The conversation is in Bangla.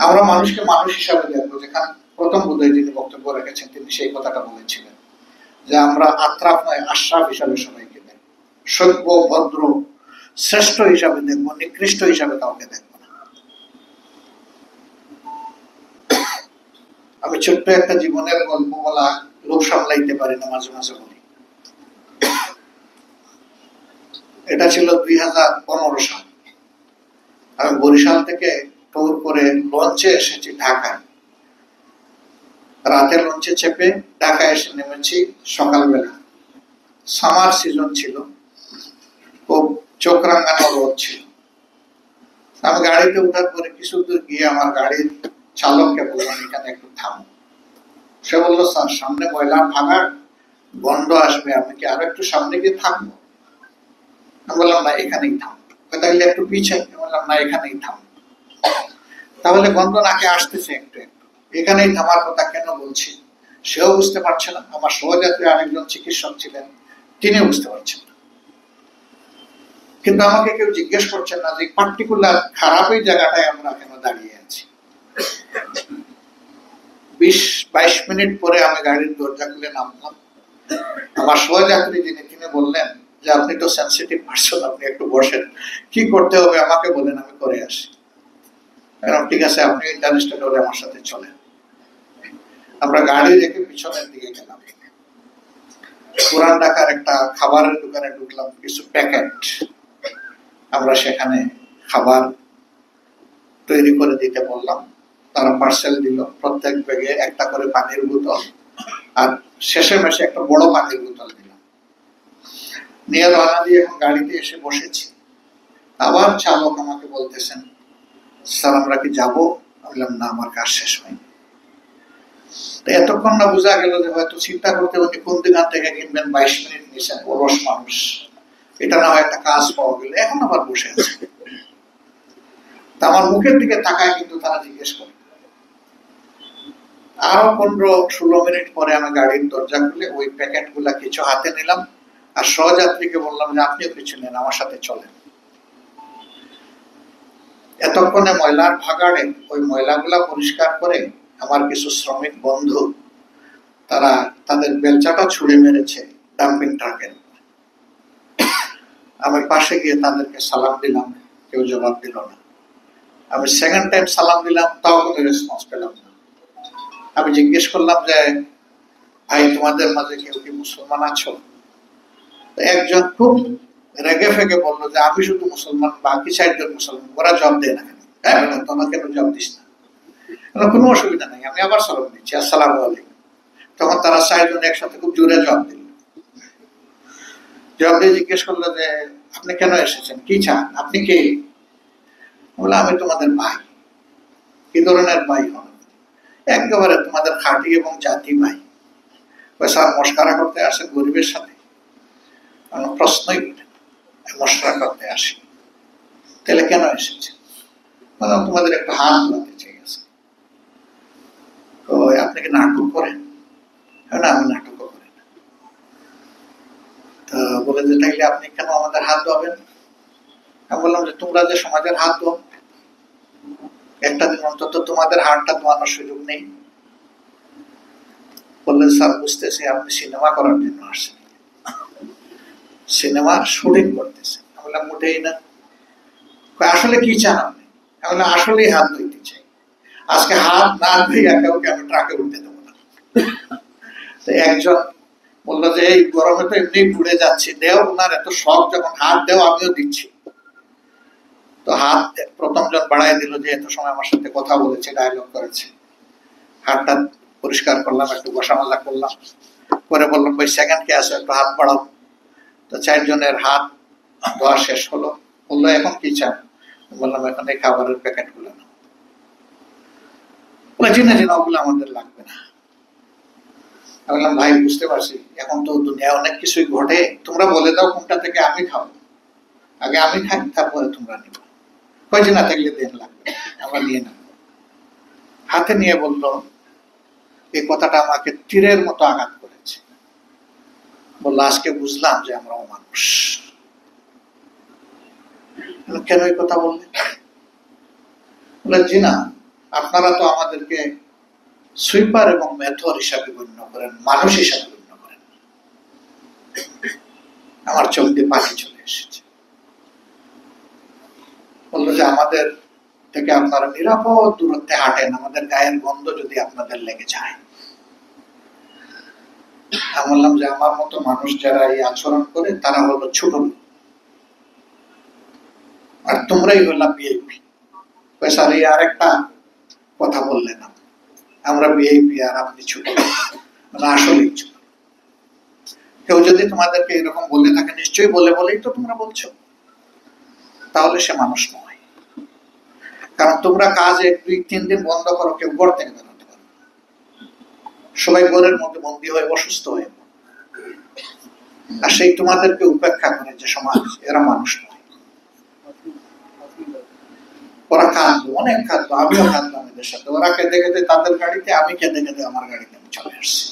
আমরা মানুষকে মানুষ হিসাবে দেখবো। যেখানে প্রথম বোধহয় যিনি বক্তব্য রেখেছেন তিনি সেই কথাটা বলেছিলেন যে আমরা আত্রাফ নয় আশরাফ হিসাবে সবাইকে দেখবো, সভ্য ভদ্র শ্রেষ্ঠ হিসাবে দেখবো, নিকৃষ্ট হিসাবে কাউকে দেখবো না। আমি ছোট্ট একটা জীবনের গল্প বলা লোক সামলাইতে পারি না, মাঝে মাঝে বলি। এটা ছিল 2015 সাল। আমি বরিশাল থেকে ট্যুর করে লঞ্চে এসেছি ঢাকায়। রাতে লঞ্চে চেপে ঢাকায় এসে নেমেছি সকালবেলা। সামার সিজন ছিল, খুব চোখ রাঙানো রোদ ছিল। আমি গাড়িতে উঠার পরে কিছু দূর গিয়ে আমার গাড়ির চালককে বললাম এখানে একটু থামো। সে বললো স্যার সামনে ময়লা ভাঙার গন্ধ আসবে, আমি কি আরো একটু সামনে গিয়ে থাকবো? আমি বললাম না এখানেই থামো। তাইলে একটু পিছিয়ে, বললাম না এখানেই থামো। তাহলে গন্ধ নাকে আসতেছে একটু একটু, এখানেই থামার কথা কেন বলছি? সেও বুঝতে পারছে না, আমার সহযাত্রী আরেকজন চিকিৎসক ছিলেন তিনিও বুঝতে পারছেন না। কিন্তু আমাকে কেউ জিজ্ঞেস করছেন না যে পার্টিকুলার খারাপ এই জায়গাটায় আমরা কেন দাঁড়িয়ে আছি। 20-22 মিনিট পরে আমি গাড়ির দরজা খুলে নামলাম। আমার সহযাত্রী যিনি তিনি বললেন যে আপনি তো সেন্সিটিভ পারসন, আপনি একটু বসেন, কি করতে হবে আমাকে বলেন, আমি করে আসি। ঠিক আছে আপনি ইন্টারেস্টেড হলে আমার সাথে চলেন। আমরা গাড়ি রেখে পিছনের দিকে গেলাম। পুরান ঢাকার একটা খাবারের দোকানে ঢুকলাম, কিছু প্যাকেট আমরা সেখানে খাবার তৈরি করে দিতে বললাম। তারা পার্সেল দিল, প্রত্যেক ব্যাগে একটা করে পানির বোতল আর শেষে মেশে একটা বড় পানির বোতল দিলাম। নিয়ে রওনা দিয়ে এখন গাড়িতে এসে বসেছি। আবার চালক আমাকে বলতেছেন স্যার আমরা কি যাবো? বললাম না আমার কাজ শেষ হয়নি। এতক্ষণ না বোঝা গেল যে হয়তো চিন্তা করতে উনি কোন দোকান থেকে কিনবেন, 22 মিনিট নিয়েছেন, অলস মানুষ, এটা না হয় একটা কাজ পাওয়া গেল, এখন আবার বসে আছে। আমার মুখের দিকে তাকায় কিন্তু তারা জিজ্ঞেস করে। আরো 15-16 মিনিট পরে আমি গাড়ির দরজা খুলে ওই প্যাকেট গুলা কিছু হাতে নিলাম আর সহযাত্রীকে বললাম যে আপনিও কিছু নেন, আমার সাথে চলেন। এতক্ষণে ময়লার ভাগাড়ে ওই ময়লাগুলা পরিষ্কার করে আমার কিছু শ্রমিক বন্ধু তারা তাদের বেলচাটা ছুঁড়ে মেরেছে ডাম্পিং ট্রাকের। আমি পাশে গিয়ে তাদেরকে সালাম দিলাম, কেউ জবাব দিল না। আমি সেকেন্ড টাইম সালাম দিলাম, তাও কোনো রেসপন্স পেলাম না। আমি জিজ্ঞেস করলাম যে ভাই তোমাদের মাঝে কেউ কি মুসলমান আছো? একজন খুব রেগে ফেগে বললো যে আমি শুধু মুসলমান, বাকি 4 জন মুসলমান। ওরা জবাব দেয় না কেন? তোমার কেন জবাব দিস না? কোনো অসুবিধা নেই, আমি আবার সালাম দিচ্ছি, আসসালামু আলাইকুম। তখন তারা 4 জন একসাথে খুব জোরে জবাব দিল। জবাব দিয়ে জিজ্ঞেস করলো যে আপনি কেন এসেছেন, কি চান, আপনি কে? বললাম আমি তোমাদের ভাই। কি ধরনের ভাই হন? একেবারে তোমাদের খাঁটি এবং জাতি ভাই। স্যার মস্কারা করতে আসেন গরিবের সাথে? প্রশ্নই ওঠে, মস্কারা করতে আসি। তাহলে কেন এসেছে? বললাম তোমাদের একটা হাত ধোয়াতে চাই। তো আপনি কি নাটক করেন? না আমি নাটক করি না। তো বলে যে তাইলে আপনি কেন আমাদের হাত ধোয়াবেন? আমি বললাম যে তোমরা যে সমাজের হাত ধোও, একটা দিন অন্তত তোমাদের হাতটা ধোয়ানোর সুযোগ নেই। বললেন স্যার বুঝতেছি আপনি সিনেমা করার জন্য আসছেন, সিনেমার শুটিং করতেছেন। আমি বললাম মোটেই না। আসলে কি চান আপনি? আমি বললাম আসলেই হাত ধুইতে চাই। আজকে হাত না ধুইয়া কাউকে আমি ট্রাকে উঠতে দেবো না। তো একজন বললো যে এই গরমে তো এমনি পুড়ে যাচ্ছি, দেও। ওনার এত শখ যখন হাত দেও, আমিও দিচ্ছি। তো হাত প্রথম জন বাড়াই দিল, যে এত সময় আমার সাথে কথা বলেছে, ডায়লগ করেছে। হাতটা পরিষ্কার করলাম, একটু বসা মাজা করলাম, পরে বললাম ভাই সেকেন্ড কে আছে, একটু হাত বাড়াও। তো 4 জনের হাত ধোয়া শেষ হলো। বললো এখন কি চান? বললাম এখন এই খাবারের প্যাকেট গুলো না। বলে চিনে চিনা ওগুলো আমাদের লাগবে না। আমি বললাম ভাই বুঝতে পারছি, এখন তো দুনিয়া অনেক কিছুই ঘটে, তোমরা বলে দাও কোনটা থেকে আমি খাবো, আগে আমি খাই তারপরে তোমরা নিবো। কয়েছে না থাকলে দেন লাগবে, আমরা নিয়ে নেব। হাতে নিয়ে বলল, এই কথাটা আমাকে তীরের মতো আঘাত করেছে। বললো আজকে বুঝলাম যে আমরাও মানুষ। কেন এই কথা বললেন? বলে জি না, আপনারা তো আমাদেরকে সুইপার এবং মেথর হিসাবে গণ্য করেন, মানুষ হিসাবে গণ্য করেন। আমার চোখ দিয়ে পাখি চলে এসেছে। বললো যে আমাদের থেকে আপনারা নিরাপদ দূরত্বে হাঁটেন, আমাদের গায়ের গন্ধ যদি আপনাদের লেগে যায়। আমি বললাম যে আমার মতো মানুষ যারা এই আচরণ করে তারা হলো ছোট লোক, আর তোমরাই হলাম বিএপি। স্যার এই আর একটা কথা বললেন, আমরা বিএপি আর আপনি ছোট, মানে আসলেই ছোট। কেউ যদি তোমাদেরকে এরকম বলে থাকে নিশ্চয়ই বলেই তো তোমরা বলছো, তাহলে সে মানুষ নয়। কারণ তোমরা কাজ 1-2-3 দিন বন্ধ করো, কেউ ঘর থেকে বেরোতে পারো, সবাই ঘরের মধ্যে বন্দী হয়ে অসুস্থ হয়ে, আর সেই তোমাদেরকে উপেক্ষা করে যে সমাজ, এরা মানুষ নয়। ওরা কাঁদলো, অনেক কাঁদলো, আমিও কাঁদলাম এদের সাথে। ওরা কেঁদে কেঁদে তাদের গাড়িতে, আমি কেঁদে কেঁদে আমার গাড়িতে আমি চলে আসছি।